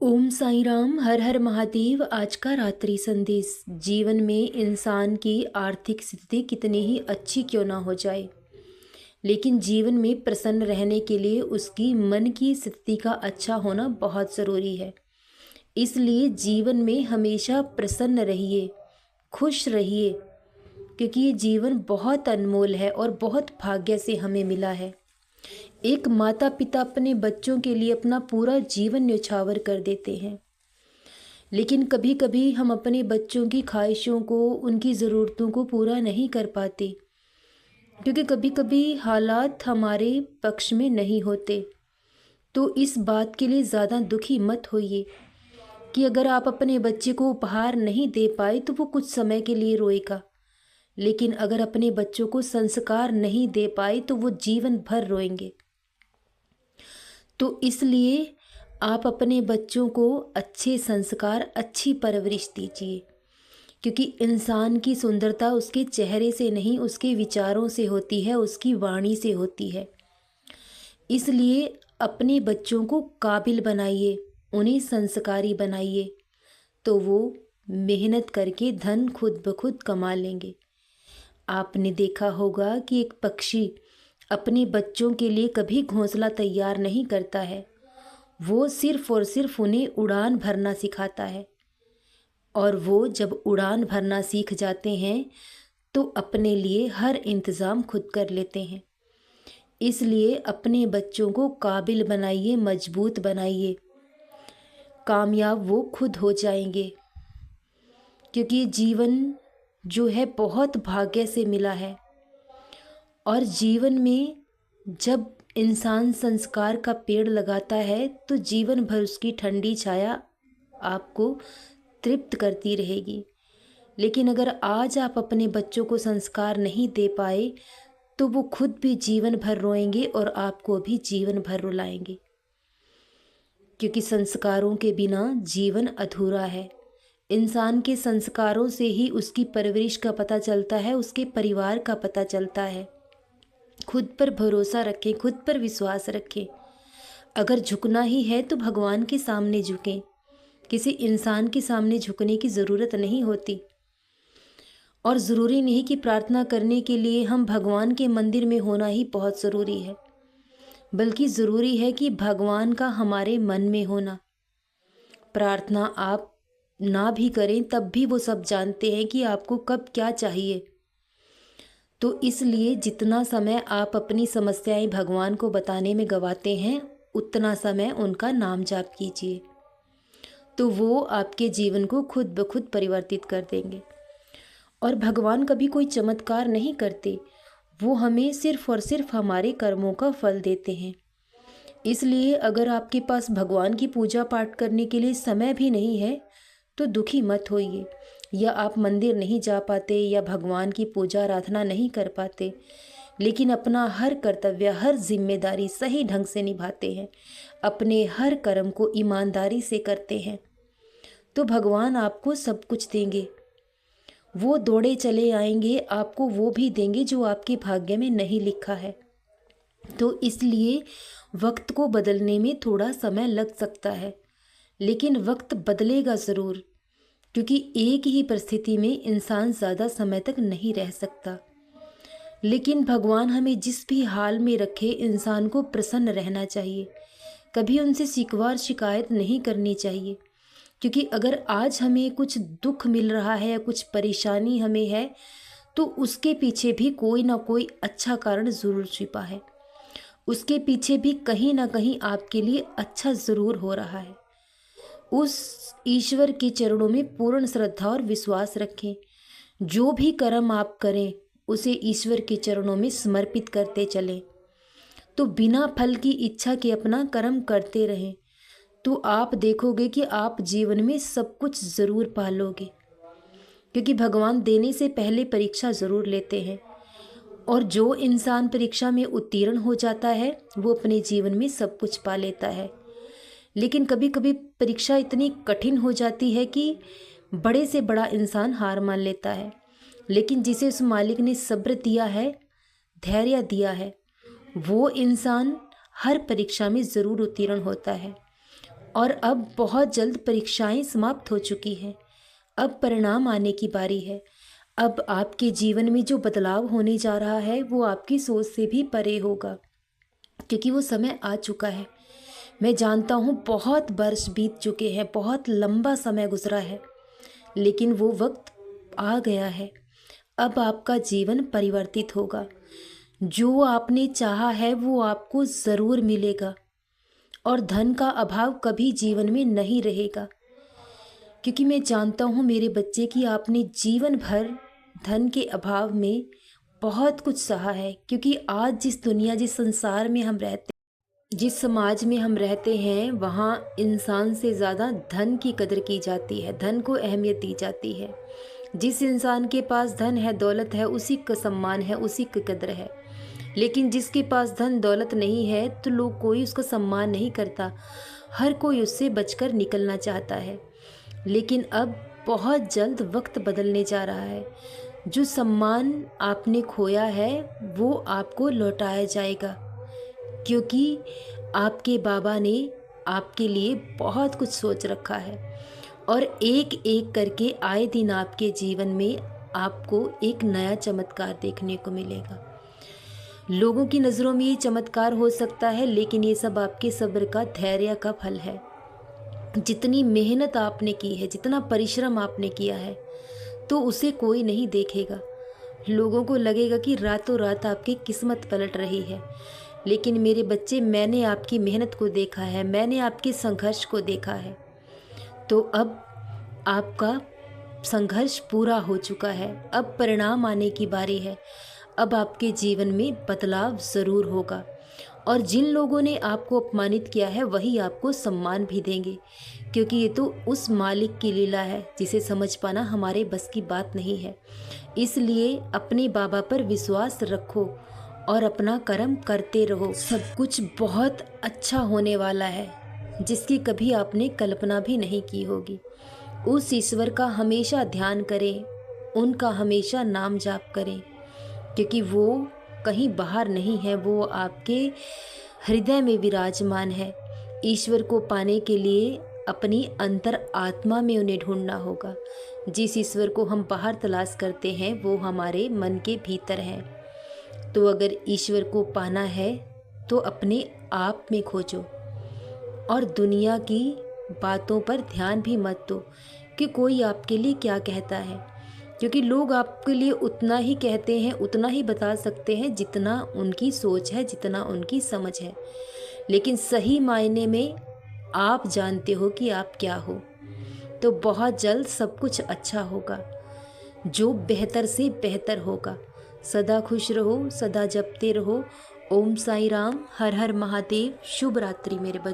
ओम साईं राम। हर हर महादेव। आज का रात्रि संदेश। जीवन में इंसान की आर्थिक स्थिति कितनी ही अच्छी क्यों ना हो जाए, लेकिन जीवन में प्रसन्न रहने के लिए उसकी मन की स्थिति का अच्छा होना बहुत ज़रूरी है। इसलिए जीवन में हमेशा प्रसन्न रहिए, खुश रहिए, क्योंकि ये जीवन बहुत अनमोल है और बहुत भाग्य से हमें मिला है। एक माता पिता अपने बच्चों के लिए अपना पूरा जीवन न्यौछावर कर देते हैं, लेकिन कभी कभी हम अपने बच्चों की ख्वाहिशों को, उनकी ज़रूरतों को पूरा नहीं कर पाते, क्योंकि कभी कभी हालात हमारे पक्ष में नहीं होते। तो इस बात के लिए ज़्यादा दुखी मत होइए कि अगर आप अपने बच्चे को उपहार नहीं दे पाए तो वो कुछ समय के लिए रोएगा, लेकिन अगर अपने बच्चों को संस्कार नहीं दे पाए तो वो जीवन भर रोएंगे। तो इसलिए आप अपने बच्चों को अच्छे संस्कार, अच्छी परवरिश दीजिए, क्योंकि इंसान की सुंदरता उसके चेहरे से नहीं, उसके विचारों से होती है, उसकी वाणी से होती है। इसलिए अपने बच्चों को काबिल बनाइए, उन्हें संस्कारी बनाइए, तो वो मेहनत करके धन खुद ब खुद कमा लेंगे। आपने देखा होगा कि एक पक्षी अपने बच्चों के लिए कभी घोंसला तैयार नहीं करता है, वो सिर्फ और सिर्फ उन्हें उड़ान भरना सिखाता है। और वो जब उड़ान भरना सीख जाते हैं तो अपने लिए हर इंतज़ाम खुद कर लेते हैं। इसलिए अपने बच्चों को काबिल बनाइए, मजबूत बनाइए, कामयाब वो खुद हो जाएंगे, क्योंकि जीवन जो है बहुत भाग्य से मिला है। और जीवन में जब इंसान संस्कार का पेड़ लगाता है तो जीवन भर उसकी ठंडी छाया आपको तृप्त करती रहेगी। लेकिन अगर आज आप अपने बच्चों को संस्कार नहीं दे पाए तो वो खुद भी जीवन भर रोएंगे और आपको भी जीवन भर रुलाएंगे, क्योंकि संस्कारों के बिना जीवन अधूरा है। इंसान के संस्कारों से ही उसकी परवरिश का पता चलता है, उसके परिवार का पता चलता है। खुद पर भरोसा रखें, खुद पर विश्वास रखें। अगर झुकना ही है तो भगवान के सामने झुकें, किसी इंसान के सामने झुकने की ज़रूरत नहीं होती। और ज़रूरी नहीं कि प्रार्थना करने के लिए हम भगवान के मंदिर में होना ही बहुत ज़रूरी है, बल्कि ज़रूरी है कि भगवान का हमारे मन में होना। प्रार्थना आप ना भी करें तब भी वो सब जानते हैं कि आपको कब क्या चाहिए। तो इसलिए जितना समय आप अपनी समस्याएं भगवान को बताने में गंवाते हैं, उतना समय उनका नाम जाप कीजिए, तो वो आपके जीवन को खुद ब खुद परिवर्तित कर देंगे। और भगवान कभी कोई चमत्कार नहीं करते, वो हमें सिर्फ और सिर्फ हमारे कर्मों का फल देते हैं। इसलिए अगर आपके पास भगवान की पूजा पाठ करने के लिए समय भी नहीं है तो दुखी मत होइए, या आप मंदिर नहीं जा पाते या भगवान की पूजा आराधना नहीं कर पाते, लेकिन अपना हर कर्तव्य, हर जिम्मेदारी सही ढंग से निभाते हैं, अपने हर कर्म को ईमानदारी से करते हैं, तो भगवान आपको सब कुछ देंगे। वो दौड़े चले आएंगे, आपको वो भी देंगे जो आपके भाग्य में नहीं लिखा है। तो इसलिए वक्त को बदलने में थोड़ा समय लग सकता है, लेकिन वक्त बदलेगा ज़रूर, क्योंकि एक ही परिस्थिति में इंसान ज़्यादा समय तक नहीं रह सकता। लेकिन भगवान हमें जिस भी हाल में रखे, इंसान को प्रसन्न रहना चाहिए, कभी उनसे शिकवा और शिकायत नहीं करनी चाहिए। क्योंकि अगर आज हमें कुछ दुख मिल रहा है या कुछ परेशानी हमें है, तो उसके पीछे भी कोई ना कोई अच्छा कारण ज़रूर छिपा है, उसके पीछे भी कहीं ना कहीं आपके लिए अच्छा ज़रूर हो रहा है। उस ईश्वर के चरणों में पूर्ण श्रद्धा और विश्वास रखें। जो भी कर्म आप करें उसे ईश्वर के चरणों में समर्पित करते चलें, तो बिना फल की इच्छा के अपना कर्म करते रहें, तो आप देखोगे कि आप जीवन में सब कुछ ज़रूर पालोगे, क्योंकि भगवान देने से पहले परीक्षा ज़रूर लेते हैं। और जो इंसान परीक्षा में उत्तीर्ण हो जाता है वो अपने जीवन में सब कुछ पा लेता है। लेकिन कभी कभी परीक्षा इतनी कठिन हो जाती है कि बड़े से बड़ा इंसान हार मान लेता है, लेकिन जिसे उस मालिक ने सब्र दिया है, धैर्य दिया है, वो इंसान हर परीक्षा में ज़रूर उत्तीर्ण होता है। और अब बहुत जल्द परीक्षाएं समाप्त हो चुकी हैं। अब परिणाम आने की बारी है। अब आपके जीवन में जो बदलाव होने जा रहा है वो आपकी सोच से भी परे होगा, क्योंकि वो समय आ चुका है। मैं जानता हूँ बहुत वर्ष बीत चुके हैं, बहुत लंबा समय गुजरा है, लेकिन वो वक्त आ गया है। अब आपका जीवन परिवर्तित होगा। जो आपने चाहा है वो आपको ज़रूर मिलेगा, और धन का अभाव कभी जीवन में नहीं रहेगा, क्योंकि मैं जानता हूँ मेरे बच्चे कि आपने जीवन भर धन के अभाव में बहुत कुछ सहा है। क्योंकि आज जिस दुनिया, जिस संसार में हम रहते, जिस समाज में हम रहते हैं, वहाँ इंसान से ज़्यादा धन की कदर की जाती है, धन को अहमियत दी जाती है। जिस इंसान के पास धन है, दौलत है, उसी का सम्मान है, उसी की कदर है। लेकिन जिसके पास धन दौलत नहीं है तो लोग कोई उसका सम्मान नहीं करता, हर कोई उससे बचकर निकलना चाहता है। लेकिन अब बहुत जल्द वक्त बदलने जा रहा है। जो सम्मान आपने खोया है वो आपको लौटाया जाएगा, क्योंकि आपके बाबा ने आपके लिए बहुत कुछ सोच रखा है, और एक एक करके आए दिन आपके जीवन में आपको एक नया चमत्कार देखने को मिलेगा। लोगों की नज़रों में ये चमत्कार हो सकता है, लेकिन ये सब आपके सब्र का, धैर्य का फल है। जितनी मेहनत आपने की है, जितना परिश्रम आपने किया है, तो उसे कोई नहीं देखेगा। लोगों को लगेगा कि रातों रात आपकी किस्मत पलट रही है, लेकिन मेरे बच्चे, मैंने आपकी मेहनत को देखा है, मैंने आपके संघर्ष को देखा है। तो अब आपका संघर्ष पूरा हो चुका है, अब परिणाम आने की बारी है। अब आपके जीवन में बदलाव ज़रूर होगा, और जिन लोगों ने आपको अपमानित किया है वही आपको सम्मान भी देंगे, क्योंकि ये तो उस मालिक की लीला है जिसे समझ पाना हमारे बस की बात नहीं है। इसलिए अपने बाबा पर विश्वास रखो और अपना कर्म करते रहो। सब कुछ बहुत अच्छा होने वाला है, जिसकी कभी आपने कल्पना भी नहीं की होगी। उस ईश्वर का हमेशा ध्यान करें, उनका हमेशा नाम जाप करें, क्योंकि वो कहीं बाहर नहीं है, वो आपके हृदय में विराजमान है। ईश्वर को पाने के लिए अपनी अंतर आत्मा में उन्हें ढूंढना होगा। जिस ईश्वर को हम बाहर तलाश करते हैं वो हमारे मन के भीतर है। तो अगर ईश्वर को पाना है तो अपने आप में खोजो, और दुनिया की बातों पर ध्यान भी मत दो कि कोई आपके लिए क्या कहता है, क्योंकि लोग आपके लिए उतना ही कहते हैं, उतना ही बता सकते हैं जितना उनकी सोच है, जितना उनकी समझ है। लेकिन सही मायने में आप जानते हो कि आप क्या हो। तो बहुत जल्द सब कुछ अच्छा होगा, जो बेहतर से बेहतर होगा। सदा खुश रहो, सदा जपते रहो। ओम साई राम, हर हर महादेव। शुभ रात्रि मेरे बच्चों।